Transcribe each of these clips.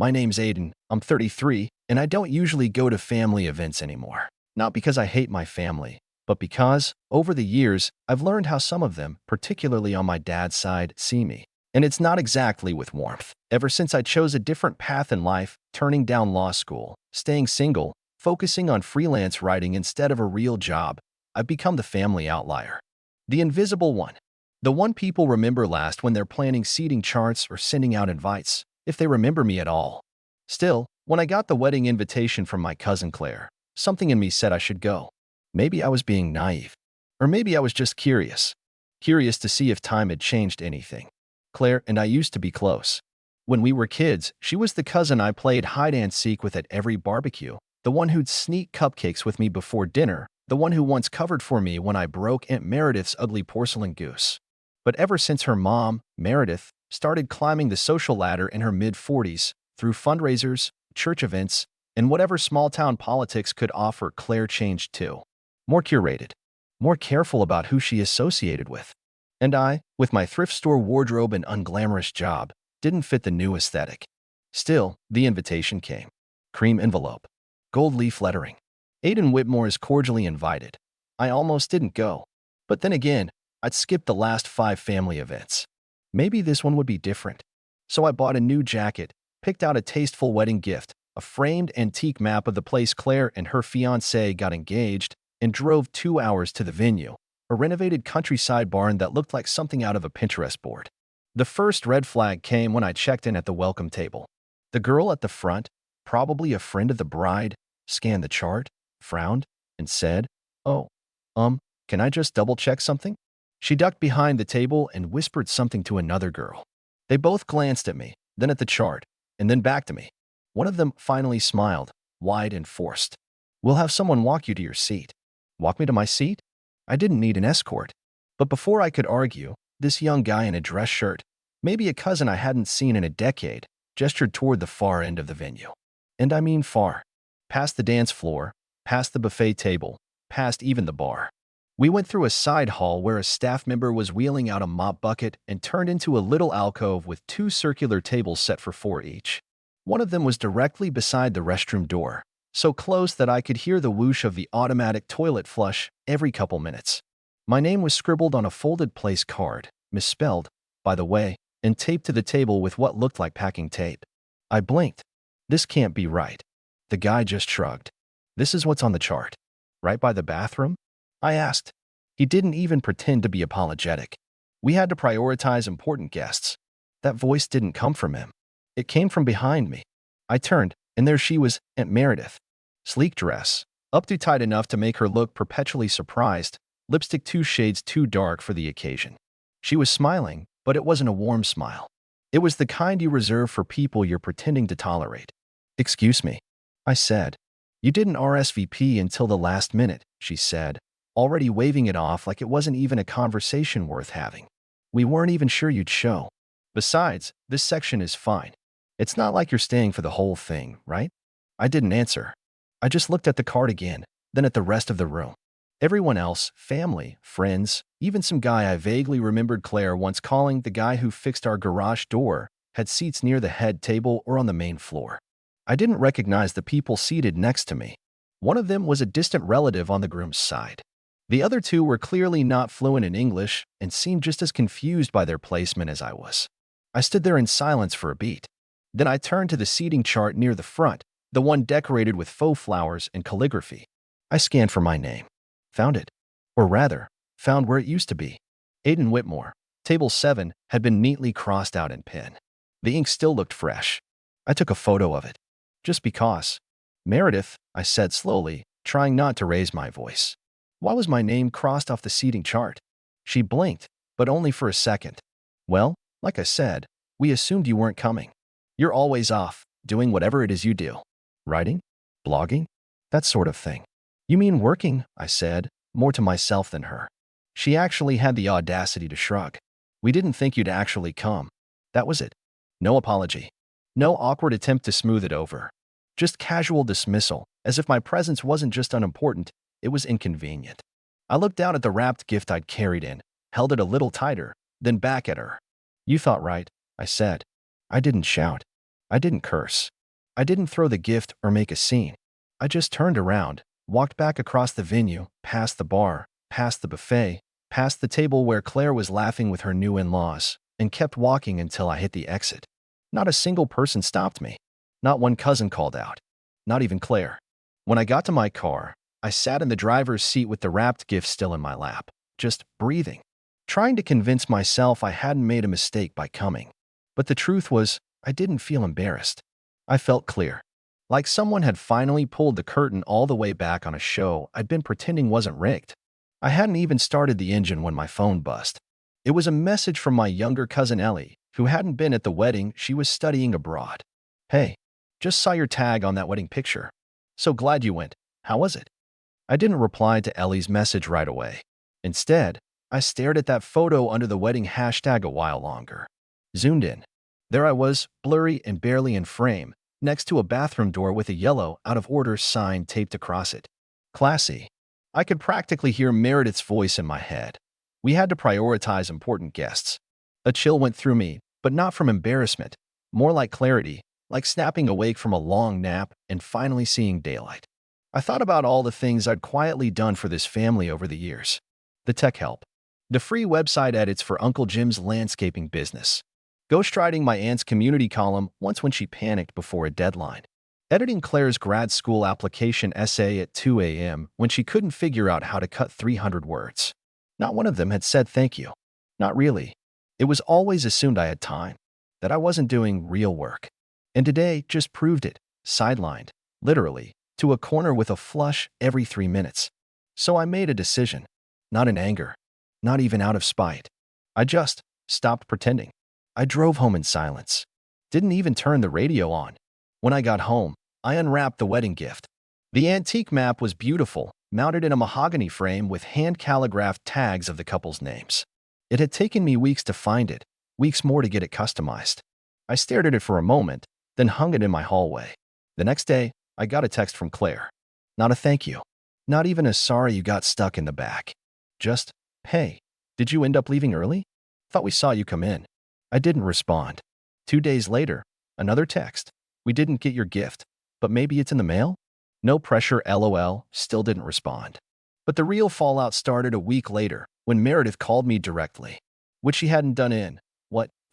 My name's Aiden, I'm 33, and I don't usually go to family events anymore. Not because I hate my family, but because, over the years, I've learned how some of them, particularly on my dad's side, see me. And it's not exactly with warmth. Ever since I chose a different path in life, turning down law school, staying single, focusing on freelance writing instead of a real job, I've become the family outlier. The invisible one. The one people remember last when they're planning seating charts or sending out invites, if they remember me at all. Still, when I got the wedding invitation from my cousin Claire, something in me said I should go. Maybe I was being naive. Or maybe I was just curious. Curious to see if time had changed anything. Claire and I used to be close. When we were kids, she was the cousin I played hide-and-seek with at every barbecue, the one who'd sneak cupcakes with me before dinner, the one who once covered for me when I broke Aunt Meredith's ugly porcelain goose. But ever since her mom, Meredith, started climbing the social ladder in her mid-40s, through fundraisers, church events, and whatever small-town politics could offer, Claire changed too. More curated. More careful about who she associated with. And I, with my thrift store wardrobe and unglamorous job, didn't fit the new aesthetic. Still, the invitation came. Cream envelope. Gold leaf lettering. Aiden Whitmore is cordially invited. I almost didn't go. But then again, I'd skipped the last 5 family events. Maybe this one would be different. So I bought a new jacket, picked out a tasteful wedding gift, a framed antique map of the place Claire and her fiancé got engaged, and drove 2 hours to the venue, a renovated countryside barn that looked like something out of a Pinterest board. The first red flag came when I checked in at the welcome table. The girl at the front, probably a friend of the bride, scanned the chart, frowned, and said, "Oh, can I just double-check something?" She ducked behind the table and whispered something to another girl. They both glanced at me, then at the chart, and then back to me. One of them finally smiled, wide and forced. "We'll have someone walk you to your seat." Walk me to my seat? I didn't need an escort. But before I could argue, this young guy in a dress shirt, maybe a cousin I hadn't seen in a decade, gestured toward the far end of the venue. And I mean far. Past the dance floor, past the buffet table, past even the bar. We went through a side hall where a staff member was wheeling out a mop bucket and turned into a little alcove with 2 circular tables set for 4 each. One of them was directly beside the restroom door, so close that I could hear the whoosh of the automatic toilet flush every couple minutes. My name was scribbled on a folded place card, misspelled, by the way, and taped to the table with what looked like packing tape. I blinked. This can't be right. The guy just shrugged. "This is what's on the chart. Right by the bathroom?" I asked. He didn't even pretend to be apologetic. We had to prioritize important guests. That voice didn't come from him. It came from behind me. I turned, and there she was, Aunt Meredith. Sleek dress, up too tight enough to make her look perpetually surprised, lipstick 2 shades too dark for the occasion. She was smiling, but it wasn't a warm smile. It was the kind you reserve for people you're pretending to tolerate. "Excuse me," I said. "You didn't RSVP until the last minute," she said, already waving it off like it wasn't even a conversation worth having. "We weren't even sure you'd show. Besides, this section is fine. It's not like you're staying for the whole thing, right?" I didn't answer. I just looked at the card again, then at the rest of the room. Everyone else, family, friends, even some guy I vaguely remembered Claire once calling the guy who fixed our garage door, had seats near the head table or on the main floor. I didn't recognize the people seated next to me. One of them was a distant relative on the groom's side. The other 2 were clearly not fluent in English and seemed just as confused by their placement as I was. I stood there in silence for a beat. Then I turned to the seating chart near the front, the one decorated with faux flowers and calligraphy. I scanned for my name. Found it. Or rather, found where it used to be. Aiden Whitmore, table 7, had been neatly crossed out in pen. The ink still looked fresh. I took a photo of it. Just because. "Meredith," I said slowly, trying not to raise my voice. "Why was my name crossed off the seating chart?" She blinked, but only for a second. "Well, like I said, we assumed you weren't coming. You're always off, doing whatever it is you do. Writing? Blogging? That sort of thing." "You mean working?" I said, more to myself than her. She actually had the audacity to shrug. "We didn't think you'd actually come. That was it. No apology. No awkward attempt to smooth it over. Just casual dismissal, as if my presence wasn't just unimportant, it was inconvenient." I looked down at the wrapped gift I'd carried in, held it a little tighter, then back at her. "You thought right," I said. I didn't shout. I didn't curse. I didn't throw the gift or make a scene. I just turned around, walked back across the venue, past the bar, past the buffet, past the table where Claire was laughing with her new in-laws, and kept walking until I hit the exit. Not a single person stopped me. Not one cousin called out. Not even Claire. When I got to my car, I sat in the driver's seat with the wrapped gift still in my lap, just breathing, trying to convince myself I hadn't made a mistake by coming. But the truth was, I didn't feel embarrassed. I felt clear. Like someone had finally pulled the curtain all the way back on a show I'd been pretending wasn't rigged. I hadn't even started the engine when my phone buzzed. It was a message from my younger cousin Ellie, who hadn't been at the wedding. She was studying abroad. "Hey, just saw your tag on that wedding picture. So glad you went. How was it?" I didn't reply to Ellie's message right away. Instead, I stared at that photo under the wedding hashtag a while longer. Zoomed in. There I was, blurry and barely in frame, next to a bathroom door with a yellow out-of-order sign taped across it. Classy. I could practically hear Meredith's voice in my head. We had to prioritize important guests. A chill went through me, but not from embarrassment, more like clarity, like snapping awake from a long nap and finally seeing daylight. I thought about all the things I'd quietly done for this family over the years. The tech help. The free website edits for Uncle Jim's landscaping business. Ghostwriting my aunt's community column once when she panicked before a deadline. Editing Claire's grad school application essay at 2 a.m. when she couldn't figure out how to cut 300 words. Not one of them had said thank you. Not really. It was always assumed I had time, that I wasn't doing real work. And today just proved it, sidelined, literally, to a corner with a flush every 3 minutes. So I made a decision. Not in anger. Not even out of spite. I just stopped pretending. I drove home in silence. Didn't even turn the radio on. When I got home, I unwrapped the wedding gift. The antique map was beautiful, mounted in a mahogany frame with hand-calligraphed tags of the couple's names. It had taken me weeks to find it, weeks more to get it customized. I stared at it for a moment, then hung it in my hallway. The next day, I got a text from Claire. Not a thank you. Not even a sorry you got stuck in the back. Just, "Hey, did you end up leaving early? Thought we saw you come in." I didn't respond. 2 days later, another text. "We didn't get your gift, but maybe it's in the mail?" No pressure, LOL, still didn't respond. But the real fallout started a week later when Meredith called me directly, which she hadn't done in,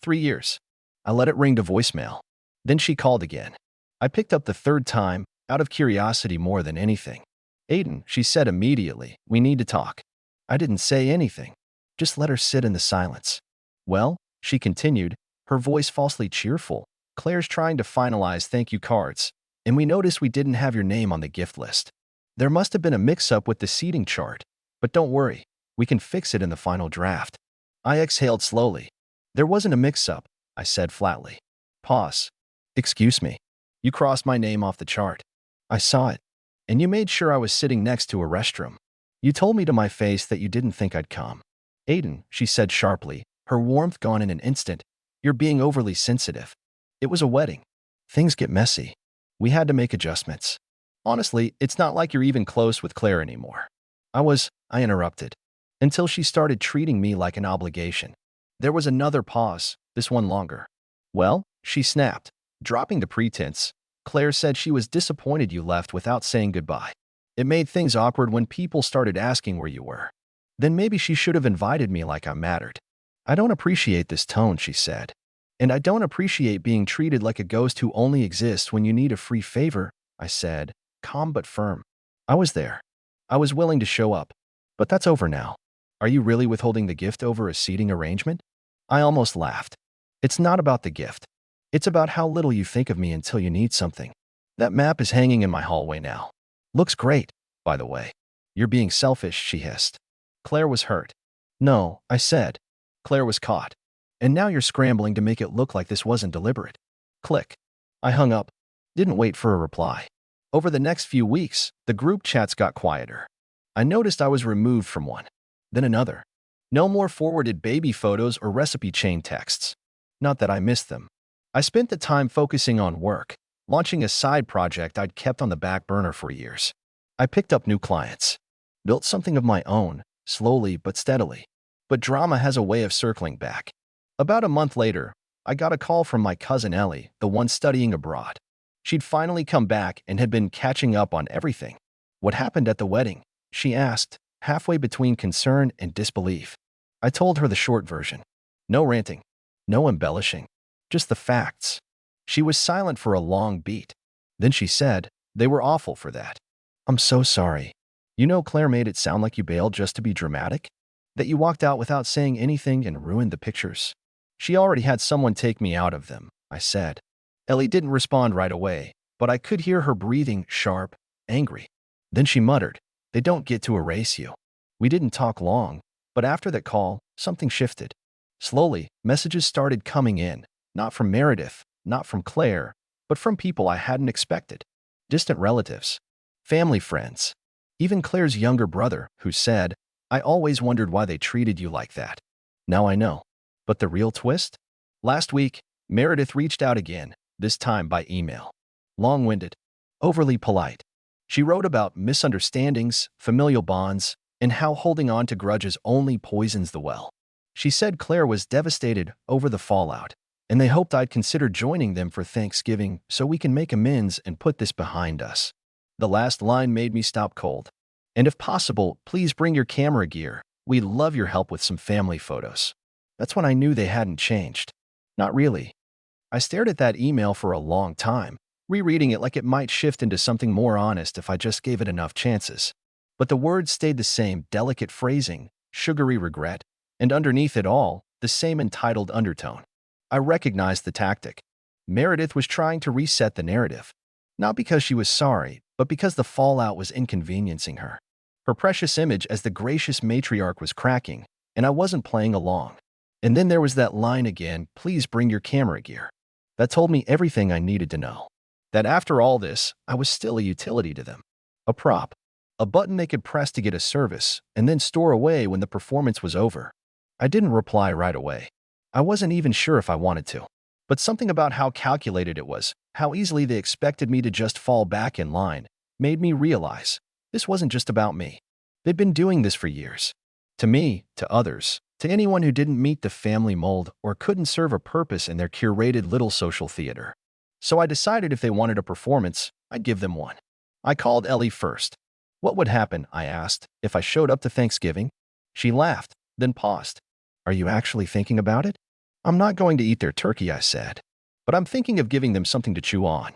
3 years? I let it ring to voicemail. Then she called again. I picked up the third time, out of curiosity more than anything. "Aiden," she said immediately, "we need to talk." I didn't say anything, just let her sit in the silence. "Well," she continued, her voice falsely cheerful, "Claire's trying to finalize thank you cards, and we noticed we didn't have your name on the gift list. There must have been a mix-up with the seating chart, but don't worry, we can fix it in the final draft." I exhaled slowly. "There wasn't a mix-up," I said flatly. Pause. "Excuse me. You crossed my name off the chart. I saw it. And you made sure I was sitting next to a restroom. You told me to my face that you didn't think I'd come." "Aiden," she said sharply, her warmth gone in an instant, "you're being overly sensitive. It was a wedding. Things get messy. We had to make adjustments. Honestly, it's not like you're even close with Claire anymore." I interrupted, until she started treating me like an obligation. There was another pause, this one longer. "Well," she snapped, dropping the pretense, "Claire said she was disappointed you left without saying goodbye. It made things awkward when people started asking where you were. Then maybe she should have invited me like I mattered." "I don't appreciate this tone," she said. "And I don't appreciate being treated like a ghost who only exists when you need a free favor," I said, calm but firm. "I was there. I was willing to show up. But that's over now. Are you really withholding the gift over a seating arrangement?" I almost laughed. "It's not about the gift. It's about how little you think of me until you need something. That map is hanging in my hallway now. Looks great, by the way." "You're being selfish," she hissed. Claire was hurt. "No," I said. Claire was caught. "And now you're scrambling to make it look like this wasn't deliberate." Click. I hung up. Didn't wait for a reply. Over the next few weeks, the group chats got quieter. I noticed I was removed from one. Then another. No more forwarded baby photos or recipe chain texts. Not that I missed them. I spent the time focusing on work, launching a side project I'd kept on the back burner for years. I picked up new clients. Built something of my own, slowly but steadily. But drama has a way of circling back. About a month later, I got a call from my cousin Ellie, the one studying abroad. She'd finally come back and had been catching up on everything. What happened at the wedding? She asked, halfway between concern and disbelief. I told her the short version. No ranting. No embellishing. Just the facts. She was silent for a long beat. Then she said, "They were awful for that. I'm so sorry. You know, Claire made it sound like you bailed just to be dramatic? That you walked out without saying anything and ruined the pictures. She already had someone take me out of them," I said. Ellie didn't respond right away, but I could hear her breathing sharp, angry. Then she muttered, "They don't get to erase you." We didn't talk long, but after that call, something shifted. Slowly, messages started coming in, not from Meredith, not from Claire, but from people I hadn't expected. Distant relatives, family friends, even Claire's younger brother, who said, "I always wondered why they treated you like that. Now I know." But the real twist? Last week, Meredith reached out again, this time by email. Long-winded, overly polite. She wrote about misunderstandings, familial bonds, and how holding on to grudges only poisons the well. She said Claire was devastated over the fallout, and they hoped I'd consider joining them for Thanksgiving so we can make amends and put this behind us. The last line made me stop cold. "And if possible, please bring your camera gear. We'd love your help with some family photos." That's when I knew they hadn't changed. Not really. I stared at that email for a long time, rereading it like it might shift into something more honest if I just gave it enough chances. But the words stayed the same: delicate phrasing, sugary regret, and underneath it all, the same entitled undertone. I recognized the tactic. Meredith was trying to reset the narrative. Not because she was sorry, but because the fallout was inconveniencing her. Her precious image as the gracious matriarch was cracking, and I wasn't playing along. And then there was that line again, "Please bring your camera gear." That told me everything I needed to know. That after all this, I was still a utility to them. A prop. A button they could press to get a service, and then store away when the performance was over. I didn't reply right away. I wasn't even sure if I wanted to. But something about how calculated it was, how easily they expected me to just fall back in line, made me realize this wasn't just about me. They'd been doing this for years. To me, to others, to anyone who didn't meet the family mold or couldn't serve a purpose in their curated little social theater. So I decided if they wanted a performance, I'd give them one. I called Ellie first. "What would happen," I asked, "if I showed up to Thanksgiving?" She laughed, then paused. "Are you actually thinking about it?" "I'm not going to eat their turkey," I said, "but I'm thinking of giving them something to chew on."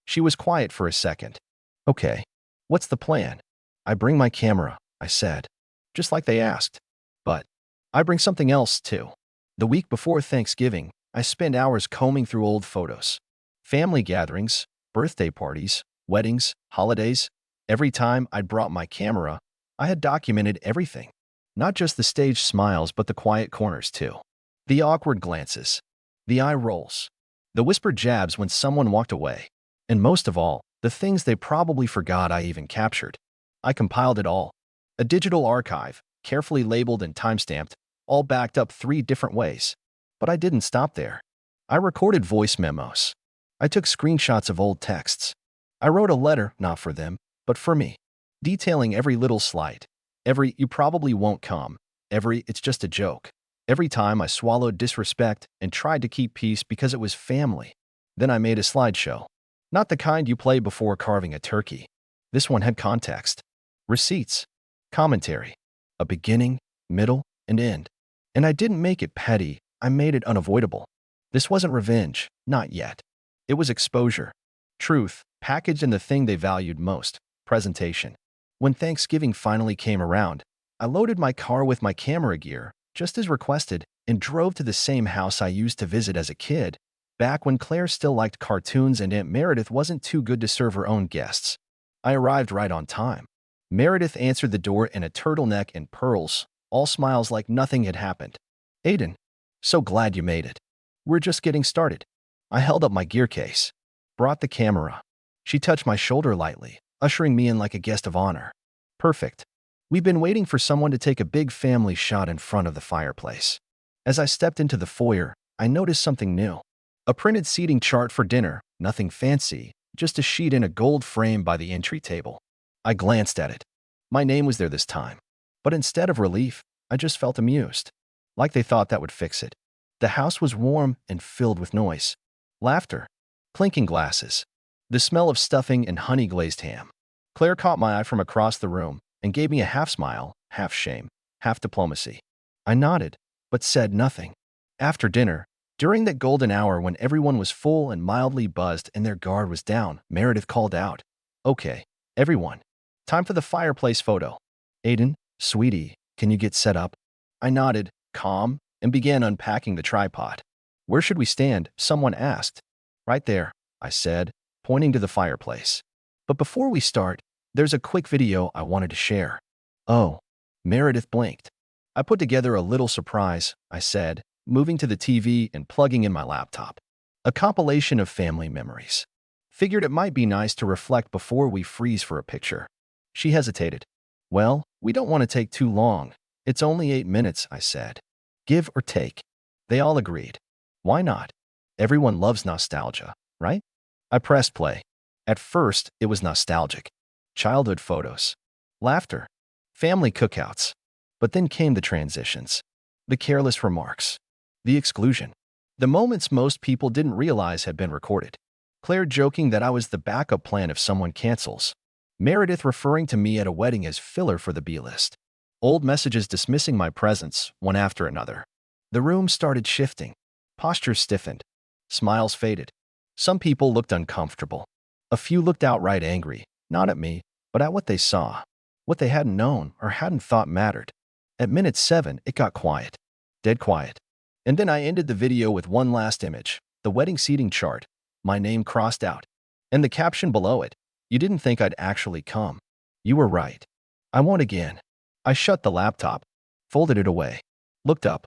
She was quiet for a second. "Okay, what's the plan?" "I bring my camera," I said, just like they asked. "But I bring something else, too." The week before Thanksgiving, I spent hours combing through old photos. Family gatherings, birthday parties, weddings, holidays. Every time I'd brought my camera, I had documented everything. Not just the staged smiles, but the quiet corners, too. The awkward glances. The eye rolls. The whispered jabs when someone walked away. And most of all, the things they probably forgot I even captured. I compiled it all. A digital archive, carefully labeled and timestamped, all backed up 3 different ways. But I didn't stop there. I recorded voice memos. I took screenshots of old texts. I wrote a letter, not for them, but for me, detailing every little slight, every "you probably won't come," every "it's just a joke." Every time I swallowed disrespect and tried to keep peace because it was family. Then I made a slideshow. Not the kind you play before carving a turkey. This one had context, receipts, commentary, a beginning, middle, and end. And I didn't make it petty, I made it unavoidable. This wasn't revenge, not yet. It was exposure. Truth, packaged in the thing they valued most, presentation. When Thanksgiving finally came around, I loaded my car with my camera gear, just as requested, and drove to the same house I used to visit as a kid, back when Claire still liked cartoons and Aunt Meredith wasn't too good to serve her own guests. I arrived right on time. Meredith answered the door in a turtleneck and pearls, all smiles like nothing had happened. "Aiden, so glad you made it. We're just getting started." I held up my gear case, brought the camera. She touched my shoulder lightly, ushering me in like a guest of honor. "Perfect. We've been waiting for someone to take a big family shot in front of the fireplace." As I stepped into the foyer, I noticed something new. A printed seating chart for dinner, nothing fancy, just a sheet in a gold frame by the entry table. I glanced at it. My name was there this time. But instead of relief, I just felt amused. Like they thought that would fix it. The house was warm and filled with noise. Laughter. Clinking glasses. The smell of stuffing and honey-glazed ham. Claire caught my eye from across the room and gave me a half smile, half shame, half diplomacy. I nodded, but said nothing. After dinner, during that golden hour when everyone was full and mildly buzzed and their guard was down, Meredith called out, "Okay, everyone. Time for the fireplace photo. Aiden, sweetie, can you get set up?" I nodded, calm, and began unpacking the tripod. "Where should we stand?" someone asked. "Right there," I said, pointing to the fireplace. "But before we start, there's a quick video I wanted to share." "Oh." Meredith blinked. "I put together a little surprise," I said, moving to the TV and plugging in my laptop. "A compilation of family memories. Figured it might be nice to reflect before we freeze for a picture." She hesitated. "Well, we don't want to take too long. It's only 8 minutes," I said. "Give or take." They all agreed. Why not? Everyone loves nostalgia, right? I pressed play. At first, it was nostalgic. Childhood photos. Laughter. Family cookouts. But then came the transitions. The careless remarks. The exclusion. The moments most people didn't realize had been recorded. Claire joking that I was the backup plan if someone cancels. Meredith referring to me at a wedding as filler for the B-list. Old messages dismissing my presence, one after another. The room started shifting. Postures stiffened. Smiles faded. Some people looked uncomfortable. A few looked outright angry, not at me, but at what they saw. What they hadn't known or hadn't thought mattered. At minute 7, it got quiet. Dead quiet. And then I ended the video with one last image, the wedding seating chart, my name crossed out. And the caption below it, "You didn't think I'd actually come. You were right. I won't again." I shut the laptop, folded it away, looked up.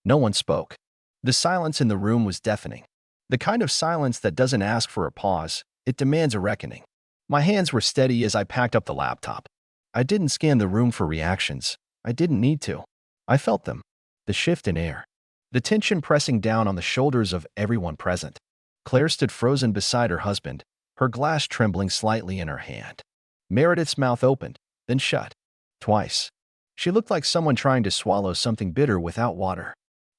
No one spoke. The silence in the room was deafening. The kind of silence that doesn't ask for a pause, it demands a reckoning. My hands were steady as I packed up the laptop. I didn't scan the room for reactions. I didn't need to. I felt them. The shift in air. The tension pressing down on the shoulders of everyone present. Claire stood frozen beside her husband, her glass trembling slightly in her hand. Meredith's mouth opened, then shut. Twice. She looked like someone trying to swallow something bitter without water.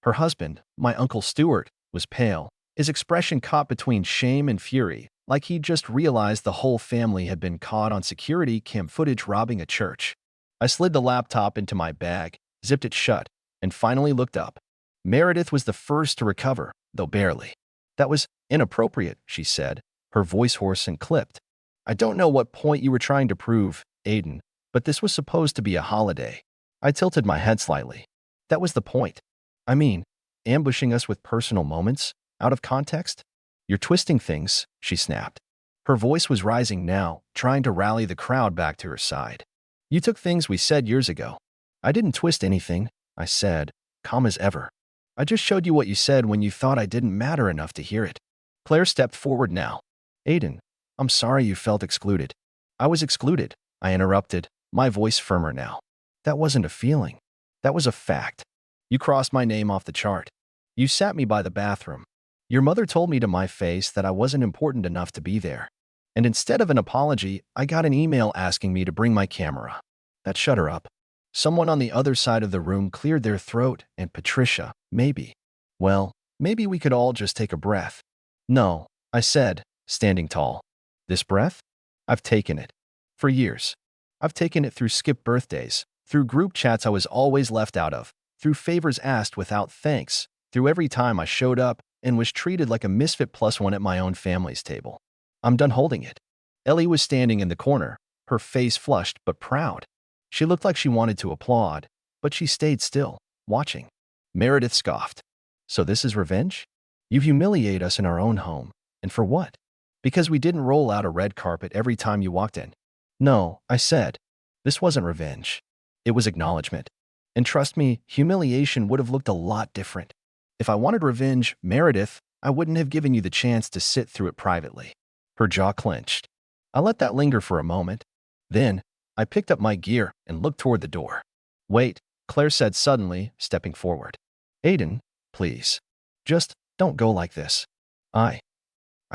Her husband, my Uncle Stuart, was pale, his expression caught between shame and fury, like he'd just realized the whole family had been caught on security cam footage robbing a church. I slid the laptop into my bag, zipped it shut, and finally looked up. Meredith was the first to recover, though barely. "That was inappropriate," she said, her voice hoarse and clipped. "I don't know what point you were trying to prove, Aiden, but this was supposed to be a holiday." I tilted my head slightly. "That was the point. I mean, ambushing us with personal moments, out of context? You're twisting things," she snapped. Her voice was rising now, trying to rally the crowd back to her side. "You took things we said years ago." "I didn't twist anything," I said, calm as ever. "I just showed you what you said when you thought I didn't matter enough to hear it." Claire stepped forward now. "Aiden, I'm sorry you felt excluded." "I was excluded," I interrupted, my voice firmer now. "That wasn't a feeling. That was a fact. You crossed my name off the chart. You sat me by the bathroom. Your mother told me to my face that I wasn't important enough to be there. And instead of an apology, I got an email asking me to bring my camera. That shut her up." Someone on the other side of the room cleared their throat, and Patricia, maybe. "Well, maybe we could all just take a breath." "No," I said, standing tall. "This breath? I've taken it. For years. I've taken it through skipped birthdays, through group chats I was always left out of, through favors asked without thanks, through every time I showed up and was treated like a misfit plus one at my own family's table. I'm done holding it." Ellie was standing in the corner, her face flushed but proud. She looked like she wanted to applaud, but she stayed still, watching. Meredith scoffed. "So this is revenge? You humiliate us in our own home. And for what? Because we didn't roll out a red carpet every time you walked in." "No," I said. "This wasn't revenge. It was acknowledgement. And trust me, humiliation would have looked a lot different. If I wanted revenge, Meredith, I wouldn't have given you the chance to sit through it privately." Her jaw clenched. I let that linger for a moment. Then, I picked up my gear and looked toward the door. "Wait," Claire said suddenly, stepping forward. "Aiden, please. Just don't go like this. I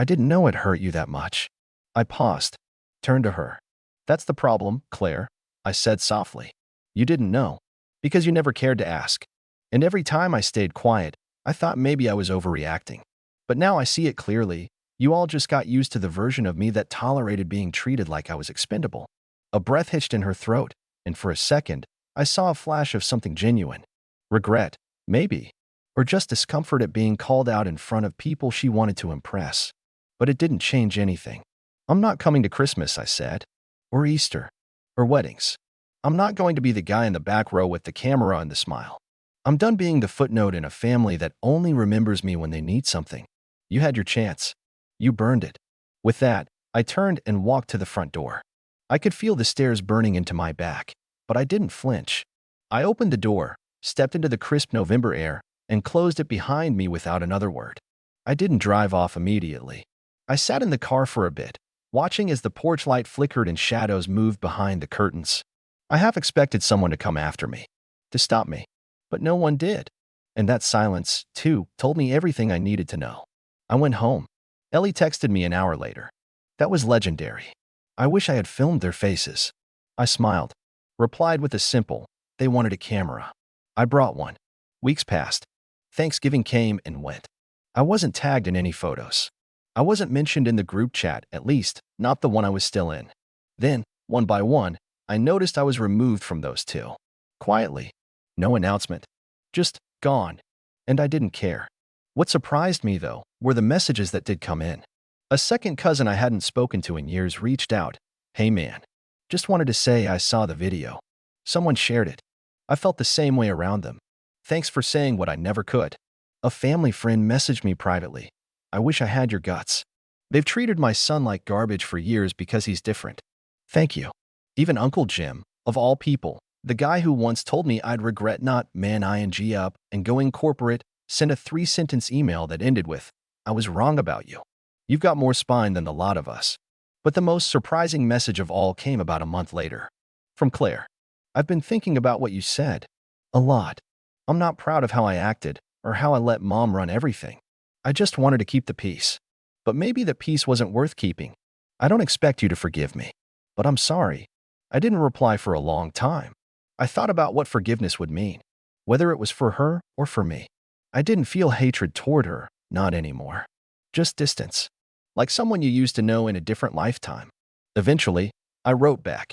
didn't know it hurt you that much." I paused, turned to her. "That's the problem, Claire," I said softly. "You didn't know, because you never cared to ask. And every time I stayed quiet, I thought maybe I was overreacting. But now I see it clearly. You all just got used to the version of me that tolerated being treated like I was expendable. A breath hitched in her throat, and for a second, I saw a flash of something genuine. Regret, maybe. Or just discomfort at being called out in front of people she wanted to impress. But it didn't change anything. I'm not coming to Christmas, I said. Or Easter. Or weddings. I'm not going to be the guy in the back row with the camera and the smile. I'm done being the footnote in a family that only remembers me when they need something. You had your chance. You burned it. With that, I turned and walked to the front door. I could feel the stairs burning into my back, but I didn't flinch. I opened the door, stepped into the crisp November air, and closed it behind me without another word. I didn't drive off immediately. I sat in the car for a bit, watching as the porch light flickered and shadows moved behind the curtains. I half expected someone to come after me, to stop me, but no one did. And that silence, too, told me everything I needed to know. I went home. Ellie texted me an hour later. That was legendary. I wish I had filmed their faces. I smiled, replied with a simple, they wanted a camera. I brought one. Weeks passed. Thanksgiving came and went. I wasn't tagged in any photos. I wasn't mentioned in the group chat, at least, not the one I was still in. Then, one by one, I noticed I was removed from those two. Quietly. No announcement. Just gone. And I didn't care. What surprised me, though, were the messages that did come in. A second cousin I hadn't spoken to in years reached out. Hey man. Just wanted to say I saw the video. Someone shared it. I felt the same way around them. Thanks for saying what I never could. A family friend messaged me privately. I wish I had your guts. They've treated my son like garbage for years because he's different. Thank you. Even Uncle Jim, of all people, the guy who once told me I'd regret not man ing up and going corporate, sent a 3-sentence email that ended with, I was wrong about you. You've got more spine than the lot of us. But the most surprising message of all came about a month later. From Claire. I've been thinking about what you said. A lot. I'm not proud of how I acted or how I let mom run everything. I just wanted to keep the peace. But maybe the peace wasn't worth keeping. I don't expect you to forgive me. But I'm sorry. I didn't reply for a long time. I thought about what forgiveness would mean, whether it was for her or for me. I didn't feel hatred toward her, not anymore. Just distance. Like someone you used to know in a different lifetime. Eventually, I wrote back.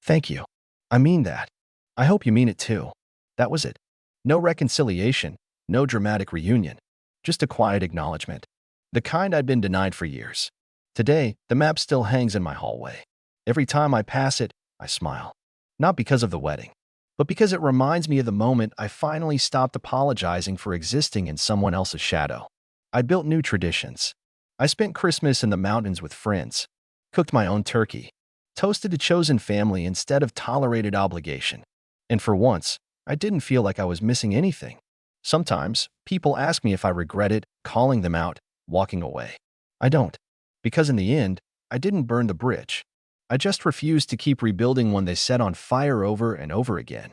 Thank you. I mean that. I hope you mean it too. That was it. No reconciliation, no dramatic reunion. Just a quiet acknowledgement. The kind I'd been denied for years. Today, the map still hangs in my hallway. Every time I pass it, I smile. Not because of the wedding, but because it reminds me of the moment I finally stopped apologizing for existing in someone else's shadow. I built new traditions. I spent Christmas in the mountains with friends, cooked my own turkey, toasted a chosen family instead of tolerated obligation. And for once, I didn't feel like I was missing anything. Sometimes, people ask me if I regret it, calling them out, walking away. I don't. Because in the end, I didn't burn the bridge. I just refused to keep rebuilding one they set on fire over and over again.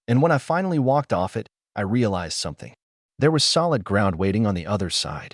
And when I finally walked off it, I realized something. There was solid ground waiting on the other side.